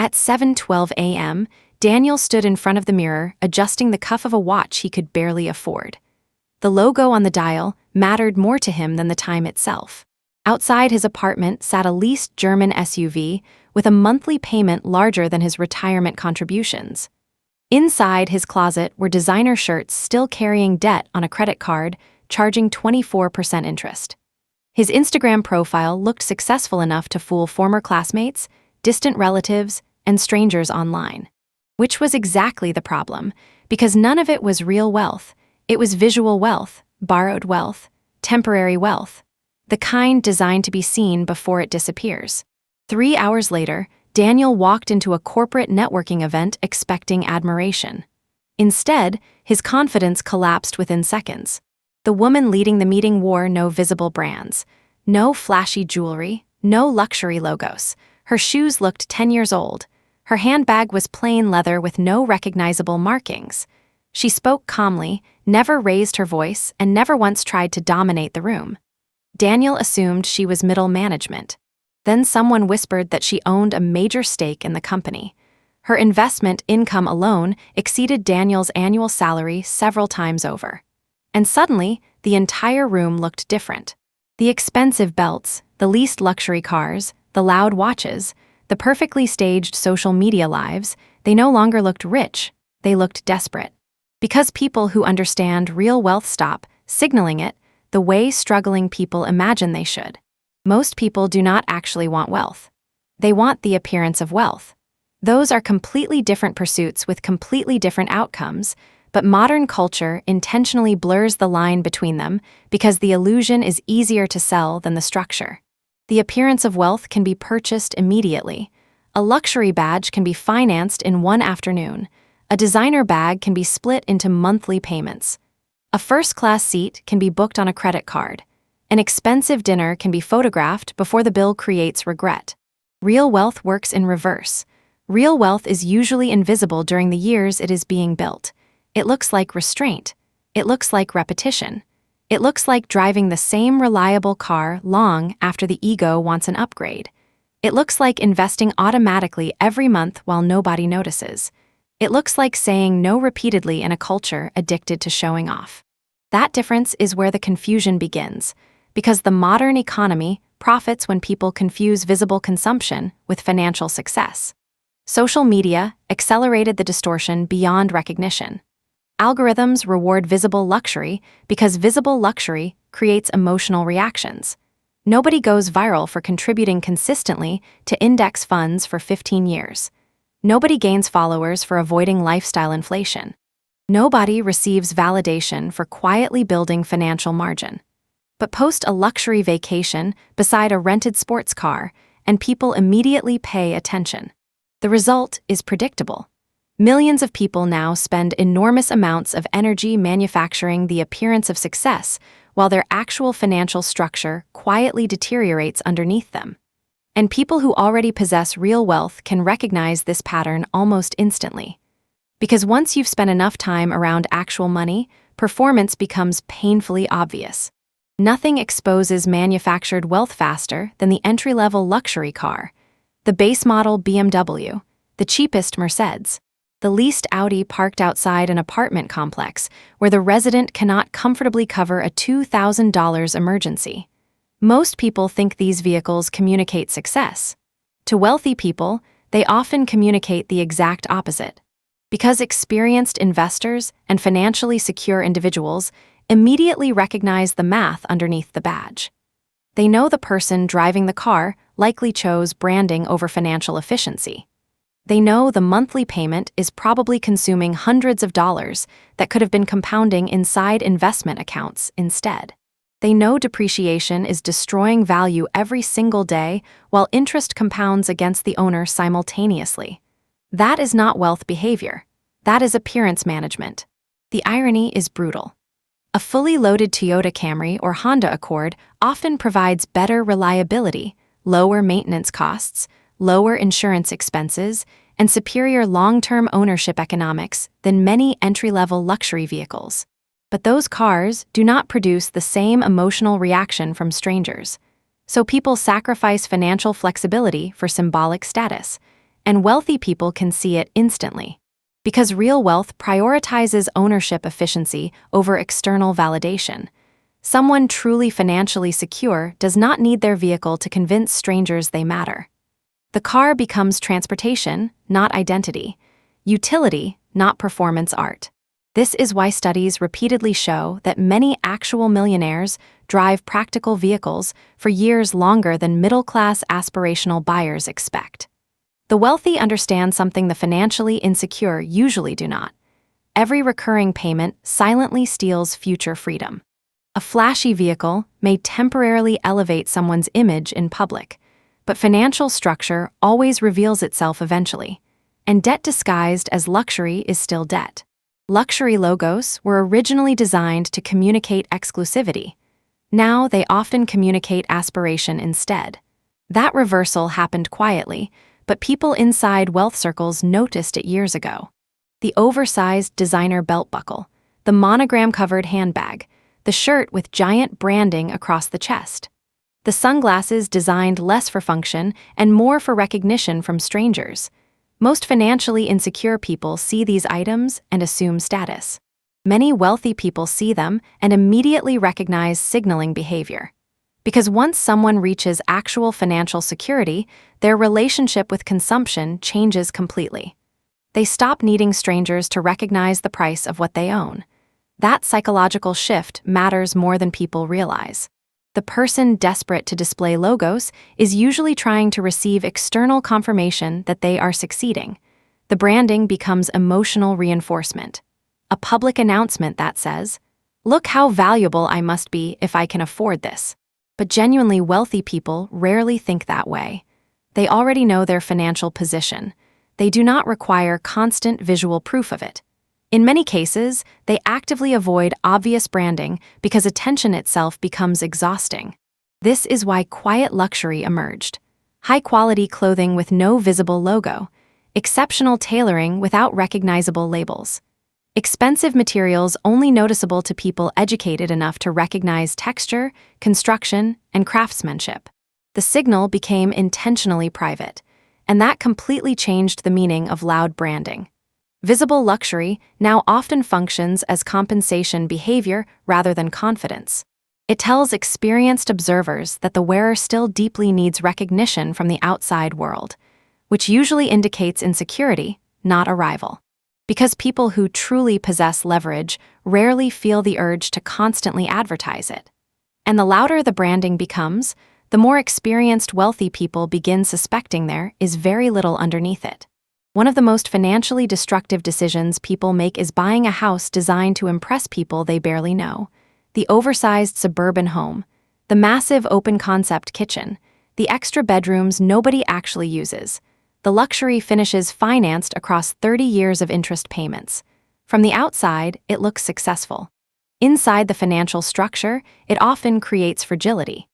At 7:12 a.m., Daniel stood in front of the mirror, adjusting the cuff of a watch he could barely afford. The logo on the dial mattered more to him than the time itself. Outside his apartment sat a leased German SUV with a monthly payment larger than his retirement contributions. Inside his closet were designer shirts still carrying debt on a credit card, charging 24% interest. His Instagram profile looked successful enough to fool former classmates, distant relatives, and strangers online. Which was exactly the problem, because none of it was real wealth. It was visual wealth, borrowed wealth, temporary wealth, the kind designed to be seen before it disappears. 3 hours later, Daniel walked into a corporate networking event expecting admiration. Instead, his confidence collapsed within seconds. The woman leading the meeting wore no visible brands, no flashy jewelry, no luxury logos. Her shoes looked 10 years old. Her handbag was plain leather with no recognizable markings. She spoke calmly, never raised her voice, and never once tried to dominate the room. Daniel assumed she was middle management. Then someone whispered that she owned a major stake in the company. Her investment income alone exceeded Daniel's annual salary several times over. And suddenly, the entire room looked different. The expensive belts, the leased luxury cars, the loud watches, the perfectly staged social media lives, they no longer looked rich, they looked desperate. Because people who understand real wealth stop signaling it the way struggling people imagine they should. Most people do not actually want wealth. They want the appearance of wealth. Those are completely different pursuits with completely different outcomes, but modern culture intentionally blurs the line between them because the illusion is easier to sell than the structure. The appearance of wealth can be purchased immediately. A luxury badge can be financed in one afternoon. A designer bag can be split into monthly payments. A first-class seat can be booked on a credit card. An expensive dinner can be photographed before the bill creates regret. Real wealth works in reverse. Real wealth is usually invisible during the years it is being built. It looks like restraint. It looks like repetition. It looks like driving the same reliable car long after the ego wants an upgrade. It looks like investing automatically every month while nobody notices. It looks like saying no repeatedly in a culture addicted to showing off. That difference is where the confusion begins, because the modern economy profits when people confuse visible consumption with financial success. Social media accelerated the distortion beyond recognition. Algorithms reward visible luxury because visible luxury creates emotional reactions. Nobody goes viral for contributing consistently to index funds for 15 years. Nobody gains followers for avoiding lifestyle inflation. Nobody receives validation for quietly building financial margin. But post a luxury vacation beside a rented sports car, and people immediately pay attention. The result is predictable. Millions of people now spend enormous amounts of energy manufacturing the appearance of success, while their actual financial structure quietly deteriorates underneath them. And people who already possess real wealth can recognize this pattern almost instantly. Because once you've spent enough time around actual money, performance becomes painfully obvious. Nothing exposes manufactured wealth faster than the entry-level luxury car, the base model BMW, the cheapest Mercedes, the leased Audi parked outside an apartment complex where the resident cannot comfortably cover a $2,000 emergency. Most people think these vehicles communicate success. To wealthy people, they often communicate the exact opposite. Because experienced investors and financially secure individuals immediately recognize the math underneath the badge. They know the person driving the car likely chose branding over financial efficiency. They know the monthly payment is probably consuming hundreds of dollars that could have been compounding inside investment accounts instead. They know depreciation is destroying value every single day while interest compounds against the owner simultaneously. That is not wealth behavior. That is appearance management. The irony is brutal. A fully loaded Toyota Camry or Honda Accord often provides better reliability, lower maintenance costs, lower insurance expenses, and superior long-term ownership economics than many entry-level luxury vehicles. But those cars do not produce the same emotional reaction from strangers. So people sacrifice financial flexibility for symbolic status. and wealthy people can see it instantly. Because real wealth prioritizes ownership efficiency over external validation. Someone truly financially secure does not need their vehicle to convince strangers they matter. The car becomes transportation, not identity. Utility, not performance art. This is why studies repeatedly show that many actual millionaires drive practical vehicles for years longer than middle-class aspirational buyers expect. The wealthy understand something the financially insecure usually do not. Every recurring payment silently steals future freedom. A flashy vehicle may temporarily elevate someone's image in public, but financial structure always reveals itself eventually, and debt disguised as luxury is still debt. Luxury logos were originally designed to communicate exclusivity. Now they often communicate aspiration instead. That reversal happened quietly, but people inside wealth circles noticed it years ago. The oversized designer belt buckle, the monogram-covered handbag, the shirt with giant branding across the chest. The sunglasses designed less for function and more for recognition from strangers. Most financially insecure people see these items and assume status. Many wealthy people see them and immediately recognize signaling behavior. Because once someone reaches actual financial security, their relationship with consumption changes completely. They stop needing strangers to recognize the price of what they own. That psychological shift matters more than people realize. The person desperate to display logos is usually trying to receive external confirmation that they are succeeding. The branding becomes emotional reinforcement. A public announcement that says, "Look how valuable I must be if I can afford this." But genuinely wealthy people rarely think that way. They already know their financial position. They do not require constant visual proof of it. In many cases, they actively avoid obvious branding because attention itself becomes exhausting. This is why quiet luxury emerged. High-quality clothing with no visible logo. Exceptional tailoring without recognizable labels. Expensive materials only noticeable to people educated enough to recognize texture, construction, and craftsmanship. The signal became intentionally private, and that completely changed the meaning of loud branding. Visible luxury now often functions as compensation behavior rather than confidence. It tells experienced observers that the wearer still deeply needs recognition from the outside world, which usually indicates insecurity, not arrival. Because people who truly possess leverage rarely feel the urge to constantly advertise it. And the louder the branding becomes, the more experienced wealthy people begin suspecting there is very little underneath it. One of the most financially destructive decisions people make is buying a house designed to impress people they barely know. The oversized suburban home, the massive open-concept kitchen, the extra bedrooms nobody actually uses, the luxury finishes financed across 30 years of interest payments. From the outside, it looks successful. Inside the financial structure, it often creates fragility.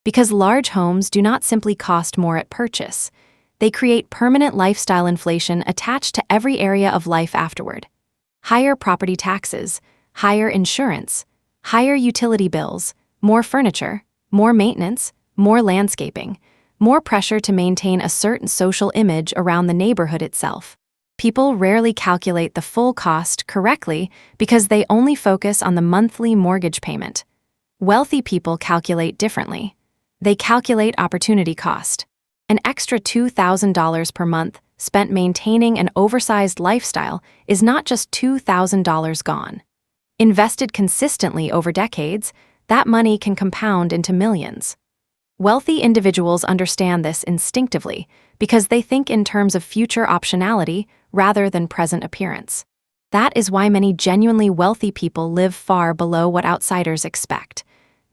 Because large homes do not simply cost more at purchase, they create permanent lifestyle inflation attached to every area of life afterward. Higher property taxes, higher insurance, higher utility bills, more furniture, more maintenance, more landscaping, more pressure to maintain a certain social image around the neighborhood itself. People rarely calculate the full cost correctly because they only focus on the monthly mortgage payment. Wealthy people calculate differently. They calculate opportunity cost. An extra $2,000 per month spent maintaining an oversized lifestyle is not just $2,000 gone. Invested consistently over decades, that money can compound into millions. Wealthy individuals understand this instinctively because they think in terms of future optionality rather than present appearance. That is why many genuinely wealthy people live far below what outsiders expect,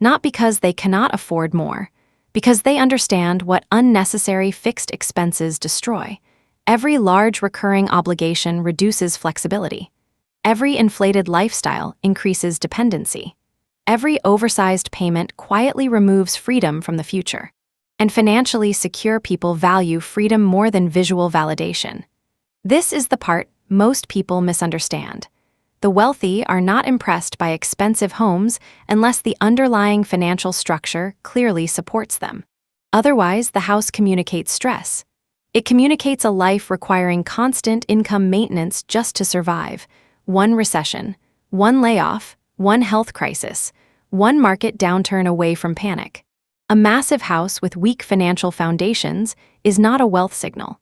not because they cannot afford more, because they understand what unnecessary fixed expenses destroy. Every large recurring obligation reduces flexibility. Every inflated lifestyle increases dependency. Every oversized payment quietly removes freedom from the future. And financially secure people value freedom more than visual validation. This is the part most people misunderstand. The wealthy are not impressed by expensive homes unless the underlying financial structure clearly supports them. Otherwise, the house communicates stress. It communicates a life requiring constant income maintenance just to survive. One recession, one layoff, one health crisis, one market downturn away from panic. A massive house with weak financial foundations is not a wealth signal.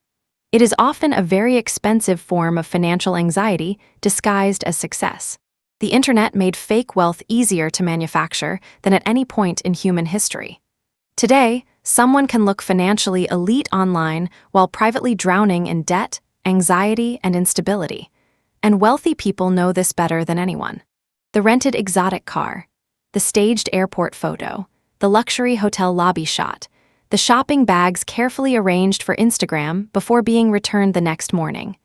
It is often a very expensive form of financial anxiety disguised as success. The internet made fake wealth easier to manufacture than at any point in human history. Today, someone can look financially elite online while privately drowning in debt, anxiety, and instability. And wealthy people know this better than anyone. The rented exotic car, the staged airport photo, the luxury hotel lobby shot, the shopping bags carefully arranged for Instagram before being returned the next morning.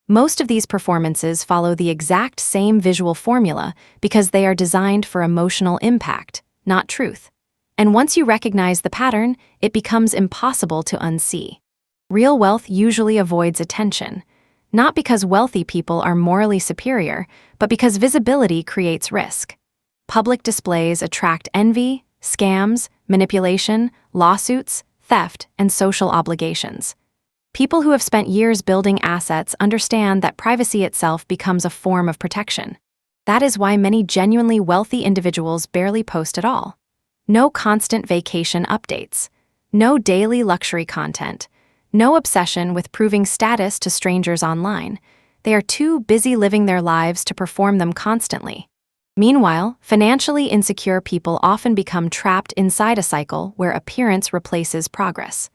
Most of these performances follow the exact same visual formula because they are designed for emotional impact, not truth. And once you recognize the pattern, it becomes impossible to unsee. Real wealth usually avoids attention, not because wealthy people are morally superior, but because visibility creates risk. Public displays attract envy, scams, manipulation, lawsuits, theft, and social obligations. People who have spent years building assets understand that privacy itself becomes a form of protection. That is why many genuinely wealthy individuals barely post at all. No constant vacation updates. No daily luxury content. No obsession with proving status to strangers online. They are too busy living their lives to perform them constantly. Meanwhile, financially insecure people often become trapped inside a cycle where appearance replaces progress.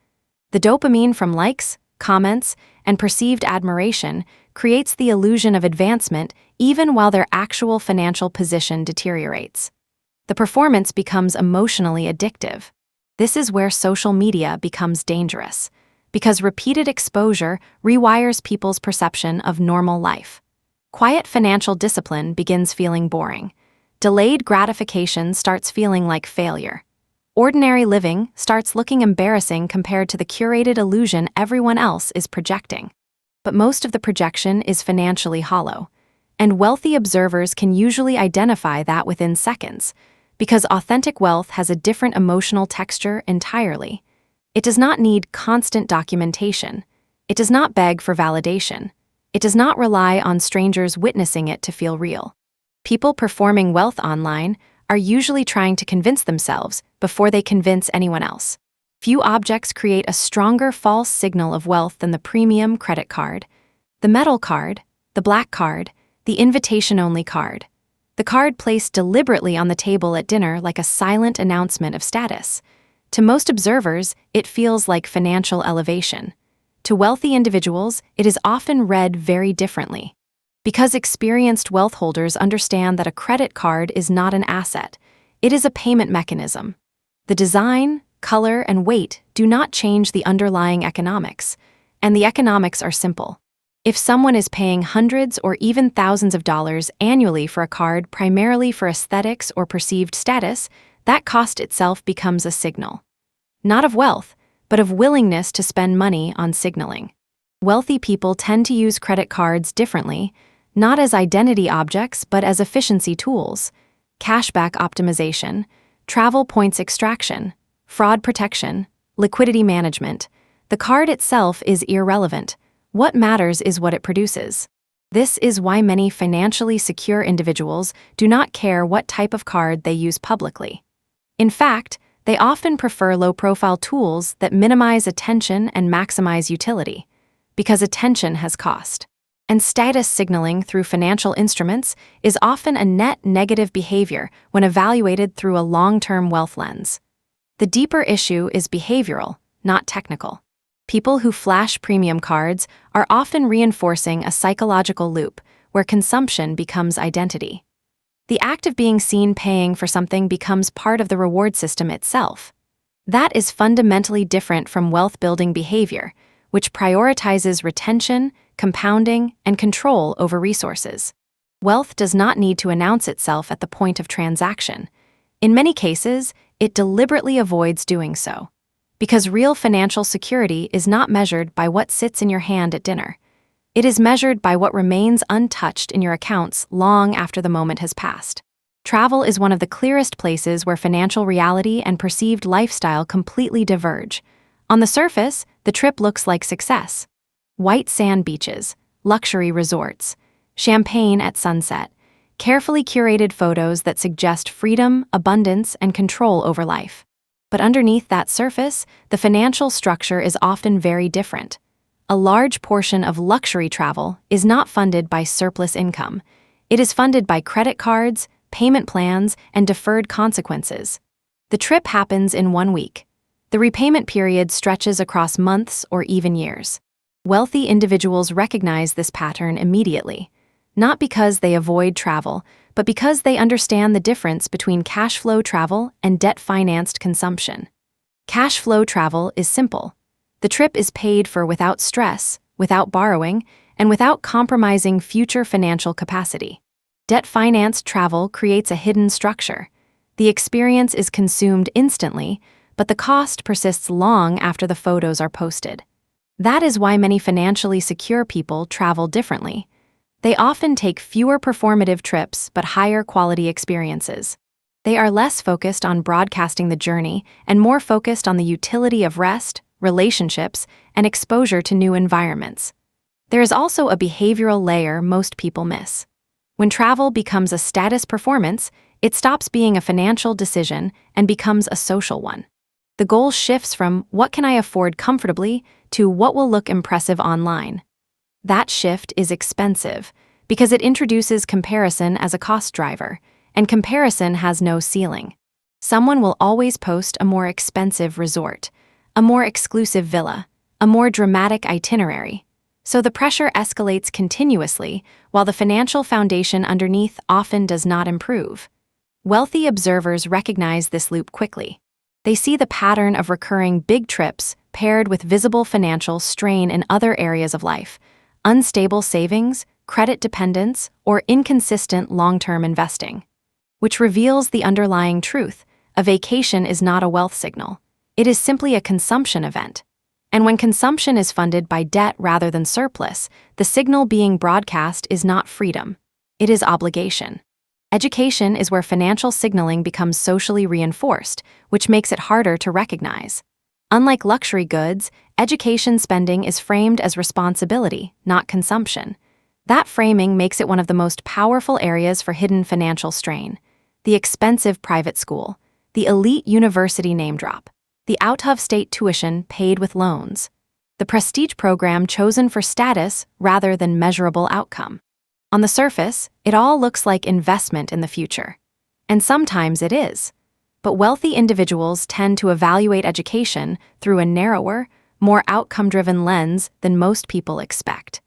The dopamine from likes, comments, and perceived admiration creates the illusion of advancement even while their actual financial position deteriorates. The performance becomes emotionally addictive. This is where social media becomes dangerous, because repeated exposure rewires people's perception of normal life. Quiet financial discipline begins feeling boring. Delayed gratification starts feeling like failure. Ordinary living starts looking embarrassing compared to the curated illusion everyone else is projecting. But most of the projection is financially hollow, and wealthy observers can usually identify that within seconds, because authentic wealth has a different emotional texture entirely. It does not need constant documentation. It does not beg for validation. It does not rely on strangers witnessing it to feel real. People performing wealth online are usually trying to convince themselves before they convince anyone else. Few objects create a stronger false signal of wealth than the premium credit card, the metal card, the black card, the invitation-only card. The card placed deliberately on the table at dinner like a silent announcement of status. To most observers, it feels like financial elevation. To wealthy individuals, it is often read very differently. Because experienced wealth holders understand that a credit card is not an asset, it is a payment mechanism. The design, color, and weight do not change the underlying economics, and the economics are simple. If someone is paying hundreds or even thousands of dollars annually for a card primarily for aesthetics or perceived status, that cost itself becomes a signal. Not of wealth, but of willingness to spend money on signaling. Wealthy people tend to use credit cards differently, not as identity objects but as efficiency tools: cashback optimization, travel points extraction, fraud protection, liquidity management. The card itself is irrelevant. What matters is what it produces. This is why many financially secure individuals do not care what type of card they use publicly. In fact, they often prefer low-profile tools that minimize attention and maximize utility, because attention has cost. And status signaling through financial instruments is often a net negative behavior when evaluated through a long-term wealth lens. The deeper issue is behavioral, not technical. People who flash premium cards are often reinforcing a psychological loop where consumption becomes identity. The act of being seen paying for something becomes part of the reward system itself. That is fundamentally different from wealth-building behavior, which prioritizes retention, compounding, and control over resources. Wealth does not need to announce itself at the point of transaction. In many cases, it deliberately avoids doing so. Because real financial security is not measured by what sits in your hand at dinner. It is measured by what remains untouched in your accounts long after the moment has passed. Travel is one of the clearest places where financial reality and perceived lifestyle completely diverge. On the surface, the trip looks like success. White sand beaches, luxury resorts, champagne at sunset, carefully curated photos that suggest freedom, abundance, and control over life. But underneath that surface, the financial structure is often very different. A large portion of luxury travel is not funded by surplus income. It is funded by credit cards, payment plans, and deferred consequences. The trip happens in 1 week. The repayment period stretches across months or even years. Wealthy individuals recognize this pattern immediately, not because they avoid travel, but because they understand the difference between cash flow travel and debt-financed consumption. Cash flow travel is simple. The trip is paid for without stress, without borrowing, and without compromising future financial capacity. Debt-financed travel creates a hidden structure. The experience is consumed instantly, but the cost persists long after the photos are posted. That is why many financially secure people travel differently. They often take fewer performative trips but higher quality experiences. They are less focused on broadcasting the journey and more focused on the utility of rest, relationships, and exposure to new environments. There is also a behavioral layer most people miss. When travel becomes a status performance, it stops being a financial decision and becomes a social one. The goal shifts from what can I afford comfortably to what will look impressive online. That shift is expensive because it introduces comparison as a cost driver, and comparison has no ceiling. Someone will always post a more expensive resort, a more exclusive villa, a more dramatic itinerary. So the pressure escalates continuously, while the financial foundation underneath often does not improve. Wealthy observers recognize this loop quickly. They see the pattern of recurring big trips paired with visible financial strain in other areas of life, unstable savings, credit dependence, or inconsistent long-term investing, which reveals the underlying truth: a vacation is not a wealth signal. It is simply a consumption event. And when consumption is funded by debt rather than surplus, the signal being broadcast is not freedom. It is obligation. Education is where financial signaling becomes socially reinforced, which makes it harder to recognize. Unlike luxury goods, education spending is framed as responsibility, not consumption. That framing makes it one of the most powerful areas for hidden financial strain. The expensive private school, the elite university name drop, the out-of-state tuition paid with loans, the prestige program chosen for status rather than measurable outcome. On the surface, it all looks like investment in the future. And sometimes it is. But wealthy individuals tend to evaluate education through a narrower, more outcome-driven lens than most people expect.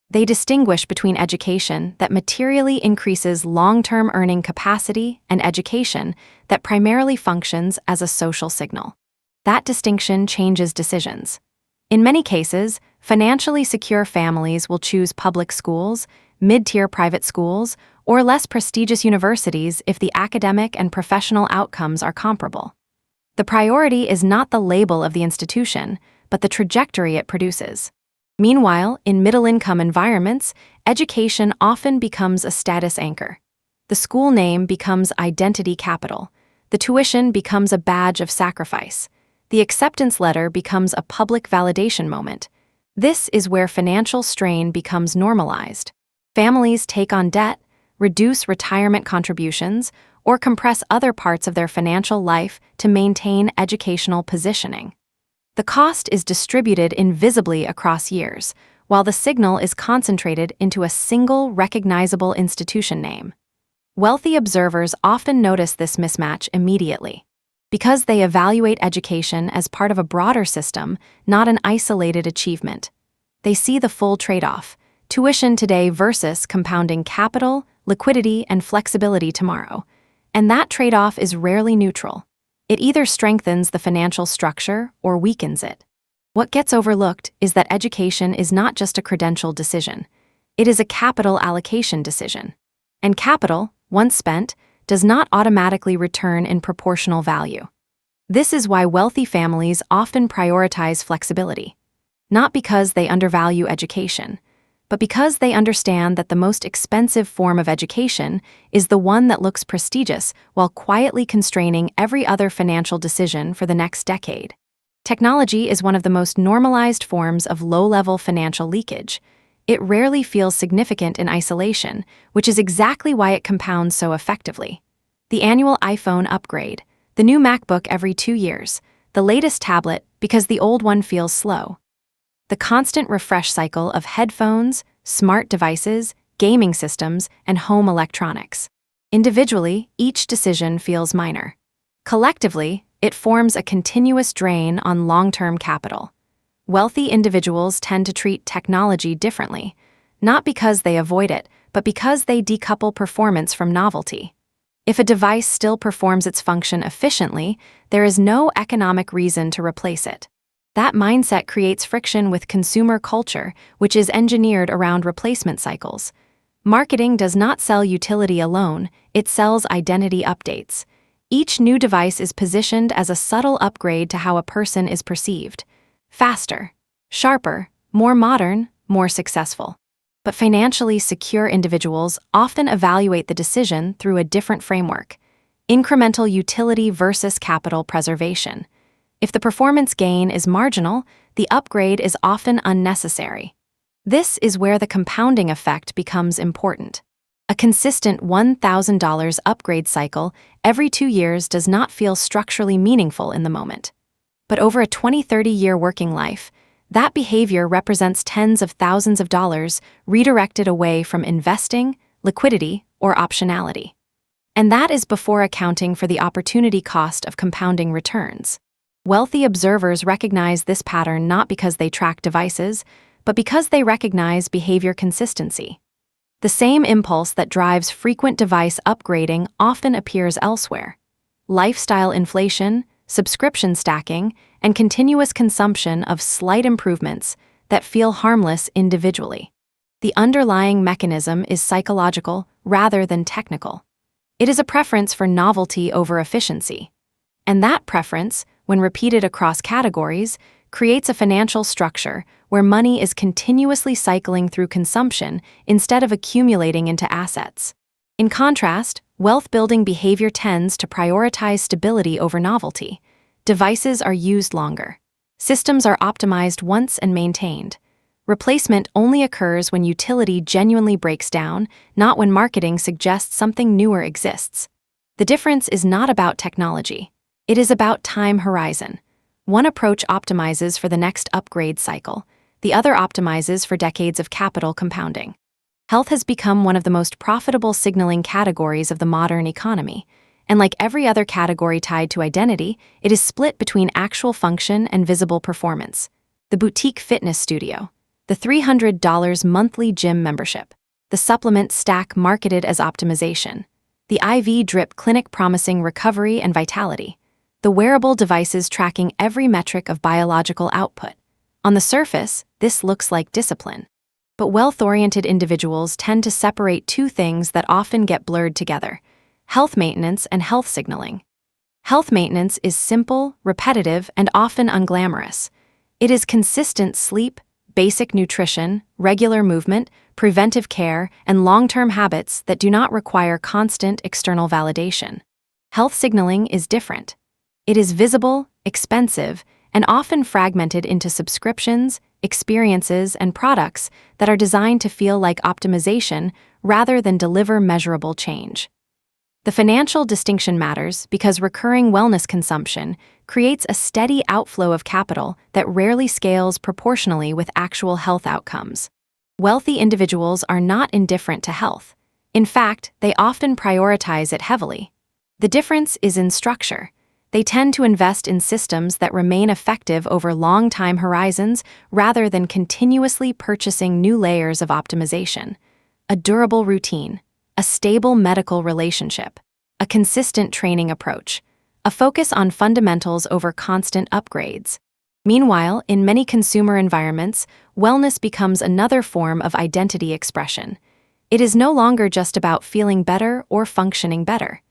They distinguish between education that materially increases long-term earning capacity and education that primarily functions as a social signal. That distinction changes decisions. In many cases, financially secure families will choose public schools, mid-tier private schools, or less prestigious universities if the academic and professional outcomes are comparable. The priority is not the label of the institution, but the trajectory it produces. Meanwhile, in middle-income environments, education often becomes a status anchor. The school name becomes identity capital. The tuition becomes a badge of sacrifice. The acceptance letter becomes a public validation moment. This is where financial strain becomes normalized. Families take on debt, reduce retirement contributions, or compress other parts of their financial life to maintain educational positioning. The cost is distributed invisibly across years, while the signal is concentrated into a single recognizable institution name. Wealthy observers often notice this mismatch immediately. Because they evaluate education as part of a broader system, not an isolated achievement. They see the full trade-off: tuition today versus compounding capital, liquidity, and flexibility tomorrow. And that trade-off is rarely neutral. It either strengthens the financial structure or weakens it. What gets overlooked is that education is not just a credential decision. It is a capital allocation decision. And capital, once spent, does not automatically return in proportional value. This is why wealthy families often prioritize flexibility. Not because they undervalue education, but because they understand that the most expensive form of education is the one that looks prestigious while quietly constraining every other financial decision for the next decade. Technology is one of the most normalized forms of low-level financial leakage. It rarely feels significant in isolation, which is exactly why it compounds so effectively. The annual iPhone upgrade, the new MacBook every 2 years, the latest tablet because the old one feels slow. The constant refresh cycle of headphones, smart devices, gaming systems, and home electronics. Individually, each decision feels minor. Collectively, it forms a continuous drain on long-term capital. Wealthy individuals tend to treat technology differently, not because they avoid it, but because they decouple performance from novelty. If a device still performs its function efficiently, there is no economic reason to replace it. That mindset creates friction with consumer culture, which is engineered around replacement cycles. Marketing does not sell utility alone, it sells identity updates. Each new device is positioned as a subtle upgrade to how a person is perceived. Faster, sharper, more modern, more successful. But financially secure individuals often evaluate the decision through a different framework: incremental utility versus capital preservation. If the performance gain is marginal, the upgrade is often unnecessary. This is where the compounding effect becomes important. A consistent $1,000 upgrade cycle every 2 years does not feel structurally meaningful in the moment. But over a 20-30-year working life, that behavior represents tens of thousands of dollars redirected away from investing, liquidity, or optionality. And that is before accounting for the opportunity cost of compounding returns. Wealthy observers recognize this pattern not because they track devices, but because they recognize behavior consistency. The same impulse that drives frequent device upgrading often appears elsewhere: lifestyle inflation, subscription stacking, and continuous consumption of slight improvements that feel harmless individually. The underlying mechanism is psychological rather than technical. It is a preference for novelty over efficiency. And that preference, when repeated across categories, creates a financial structure where money is continuously cycling through consumption instead of accumulating into assets. In contrast, wealth-building behavior tends to prioritize stability over novelty. Devices are used longer. Systems are optimized once and maintained. Replacement only occurs when utility genuinely breaks down, not when marketing suggests something newer exists. The difference is not about technology. It is about time horizon. One approach optimizes for the next upgrade cycle. The other optimizes for decades of capital compounding. Health has become one of the most profitable signaling categories of the modern economy, and like every other category tied to identity, it is split between actual function and visible performance. The boutique fitness studio, the $300 monthly gym membership, the supplement stack marketed as optimization, the IV drip clinic promising recovery and vitality, the wearable devices tracking every metric of biological output. On the surface, this looks like discipline. But wealth-oriented individuals tend to separate two things that often get blurred together: health maintenance and health signaling. Health maintenance is simple, repetitive, and often unglamorous. It is consistent sleep, basic nutrition, regular movement, preventive care, and long-term habits that do not require constant external validation. Health signaling is different. It is visible, expensive, and often fragmented into subscriptions, experiences, and products that are designed to feel like optimization rather than deliver measurable change. The financial distinction matters because recurring wellness consumption creates a steady outflow of capital that rarely scales proportionally with actual health outcomes. Wealthy individuals are not indifferent to health. In fact, they often prioritize it heavily. The difference is in structure. They tend to invest in systems that remain effective over long time horizons rather than continuously purchasing new layers of optimization. A durable routine, a stable medical relationship, a consistent training approach, a focus on fundamentals over constant upgrades. Meanwhile, in many consumer environments, wellness becomes another form of identity expression. It is no longer just about feeling better or functioning better.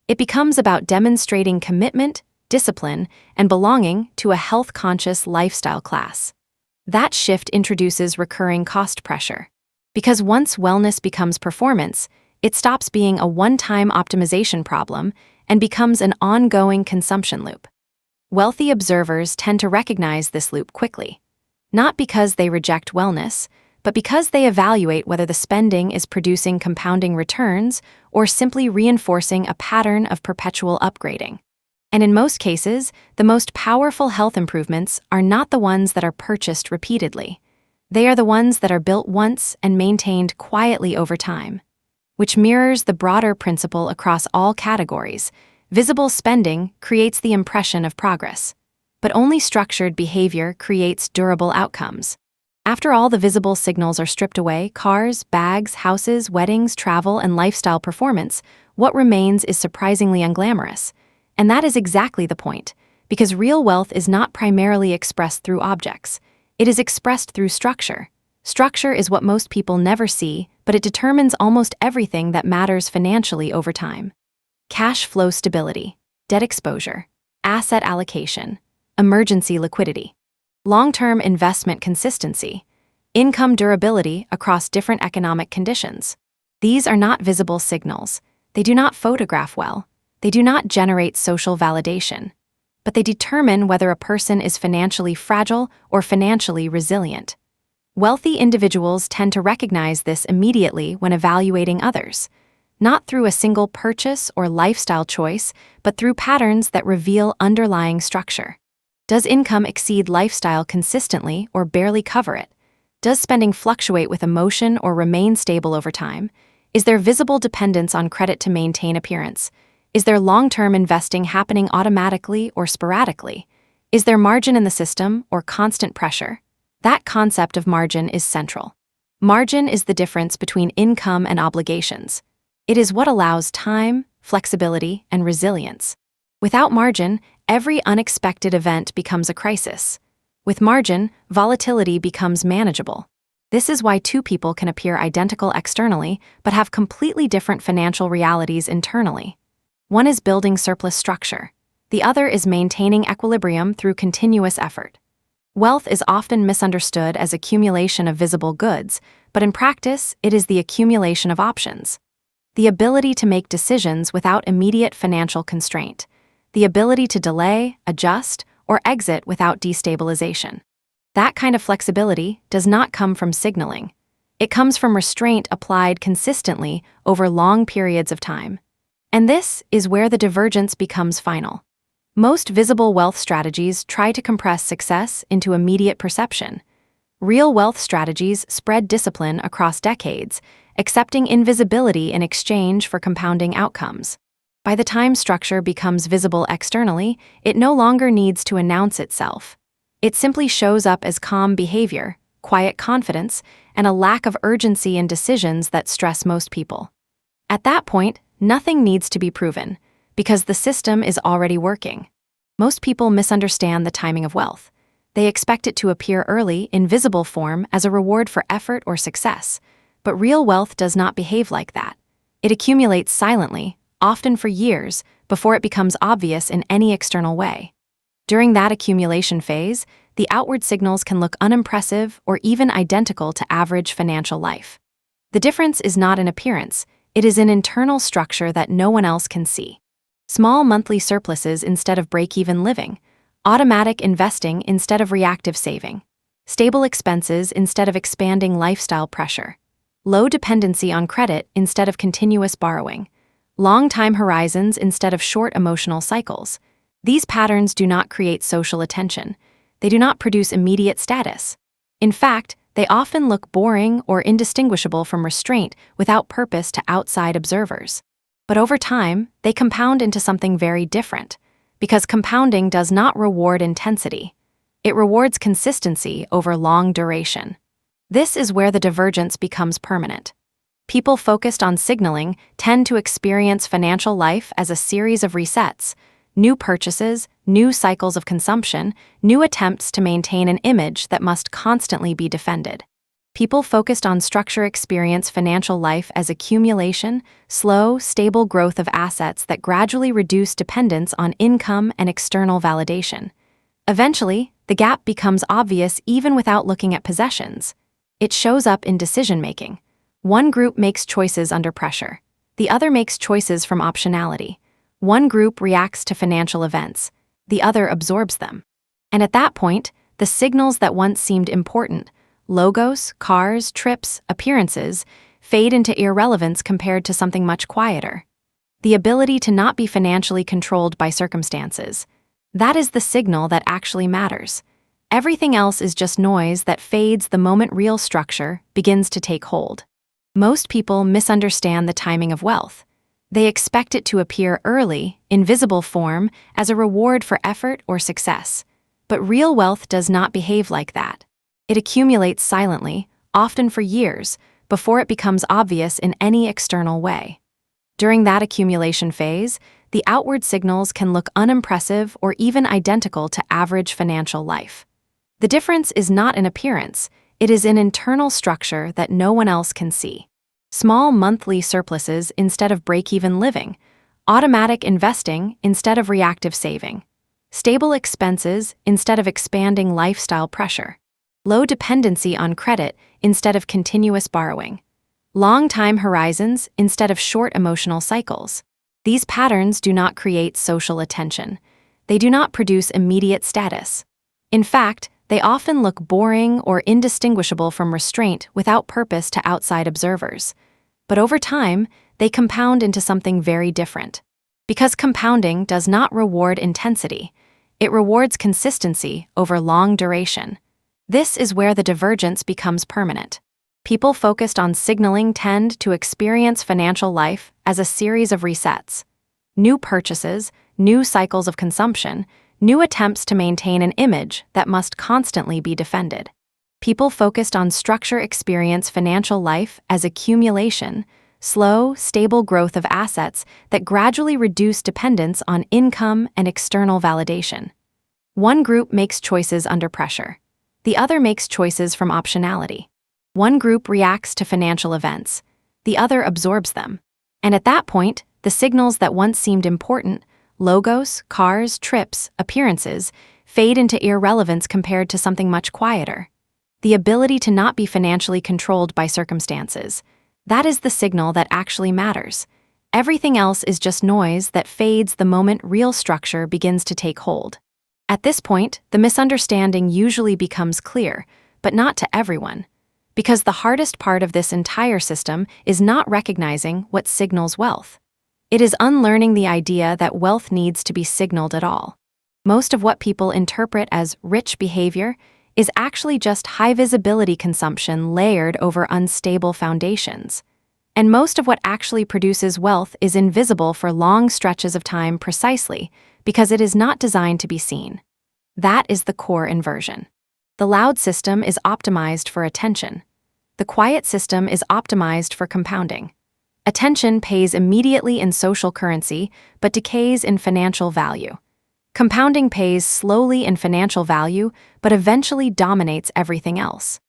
It becomes about demonstrating commitment, discipline, and belonging to a health-conscious lifestyle class. That shift introduces recurring cost pressure. Because once wellness becomes performance, it stops being a one-time optimization problem and becomes an ongoing consumption loop. Wealthy observers tend to recognize this loop quickly, not because they reject wellness, but because they evaluate whether the spending is producing compounding returns or simply reinforcing a pattern of perpetual upgrading. And in most cases, the most powerful health improvements are not the ones that are purchased repeatedly. They are the ones that are built once and maintained quietly over time, which mirrors the broader principle across all categories. Visible spending creates the impression of progress, but only structured behavior creates durable outcomes. After all the visible signals are stripped away, cars, bags, houses, weddings, travel, and lifestyle performance, what remains is surprisingly unglamorous. And that is exactly the point, because real wealth is not primarily expressed through objects. It is expressed through structure. Structure is what most people never see, but it determines almost everything that matters financially over time. Cash flow stability, debt exposure, asset allocation, emergency liquidity, long-term investment consistency, income durability across different economic conditions. These are not visible signals. They do not photograph well. They do not generate social validation. But they determine whether a person is financially fragile or financially resilient. Wealthy individuals tend to recognize this immediately when evaluating others, not through a single purchase or lifestyle choice, but through patterns that reveal underlying structure. Does income exceed lifestyle consistently or barely cover it? Does spending fluctuate with emotion or remain stable over time? Is there visible dependence on credit to maintain appearance? Is there long-term investing happening automatically or sporadically? Is there margin in the system or constant pressure? That concept of margin is central. Margin is the difference between income and obligations. It is what allows time, flexibility, and resilience. Without margin, every unexpected event becomes a crisis. With margin, volatility becomes manageable. This is why two people can appear identical externally but have completely different financial realities internally. One is building surplus structure. The other is maintaining equilibrium through continuous effort. Wealth is often misunderstood as accumulation of visible goods, but in practice, it is the accumulation of options. The ability to make decisions without immediate financial constraint. The ability to delay, adjust, or exit without destabilization. That kind of flexibility does not come from signaling. It comes from restraint applied consistently over long periods of time. And this is where the divergence becomes final. Most visible wealth strategies try to compress success into immediate perception. Real wealth strategies spread discipline across decades, accepting invisibility in exchange for compounding outcomes. By the time structure becomes visible externally, it no longer needs to announce itself. It simply shows up as calm behavior, quiet confidence, and a lack of urgency in decisions that stress most people. At that point, nothing needs to be proven, because the system is already working. Most people misunderstand the timing of wealth. They expect it to appear early in visible form as a reward for effort or success, but real wealth does not behave like that. It accumulates silently, often for years, before it becomes obvious in any external way. During that accumulation phase, the outward signals can look unimpressive or even identical to average financial life. The difference is not in appearance, it is in internal structure that no one else can see. Small monthly surpluses instead of break-even living, automatic investing instead of reactive saving, stable expenses instead of expanding lifestyle pressure, low dependency on credit instead of continuous borrowing, long time horizons instead of short emotional cycles. These patterns do not create social attention. They do not produce immediate status. In fact, they often look boring or indistinguishable from restraint without purpose to outside observers. But over time, they compound into something very different, because compounding does not reward intensity. It rewards consistency over long duration. This is where the divergence becomes permanent. People focused on signaling tend to experience financial life as a series of resets, new purchases, new cycles of consumption, new attempts to maintain an image that must constantly be defended. People focused on structure experience financial life as accumulation, slow, stable growth of assets that gradually reduce dependence on income and external validation. Eventually, the gap becomes obvious even without looking at possessions. It shows up in decision-making. One group makes choices under pressure. The other makes choices from optionality. One group reacts to financial events. the other absorbs them. And at that point, the signals that once seemed important, logos, cars, trips, appearances, fade into irrelevance compared to something much quieter. The ability to not be financially controlled by circumstances. That is the signal that actually matters. Everything else is just noise that fades the moment real structure begins to take hold. Most people misunderstand the timing of wealth. They expect it to appear early, in visible form, as a reward for effort or success. But real wealth does not behave like that. It accumulates silently, often for years, before it becomes obvious in any external way. During that accumulation phase, the outward signals can look unimpressive or even identical to average financial life. The difference is not in appearance, it is in internal structure that no one else can see. Small monthly surpluses instead of break-even living, automatic investing instead of reactive saving, stable expenses instead of expanding lifestyle pressure, low dependency on credit instead of continuous borrowing, long time horizons instead of short emotional cycles. These patterns do not create social attention. They do not produce immediate status. In fact, they often look boring or indistinguishable from restraint without purpose to outside observers. But over time, they compound into something very different. Because compounding does not reward intensity, it rewards consistency over long duration. This is where the divergence becomes permanent. People focused on signaling tend to experience financial life as a series of resets. New purchases, new cycles of consumption, new attempts to maintain an image that must constantly be defended. People focused on structure experience financial life as accumulation, slow, stable growth of assets that gradually reduce dependence on income and external validation. One group makes choices under pressure. The other makes choices from optionality. One group reacts to financial events. The other absorbs them. And at that point, the signals that once seemed important, logos, cars, trips, appearances, fade into irrelevance compared to something much quieter. The ability to not be financially controlled by circumstances. That is the signal that actually matters. Everything else is just noise that fades the moment real structure begins to take hold. At this point, the misunderstanding usually becomes clear, but not to everyone. Because the hardest part of this entire system is not recognizing what signals wealth. It is unlearning the idea that wealth needs to be signaled at all. Most of what people interpret as rich behavior is actually just high-visibility consumption layered over unstable foundations. And most of what actually produces wealth is invisible for long stretches of time precisely because it is not designed to be seen. That is the core inversion. The loud system is optimized for attention. The quiet system is optimized for compounding. Attention pays immediately in social currency, but decays in financial value. Compounding pays slowly in financial value, but eventually dominates everything else.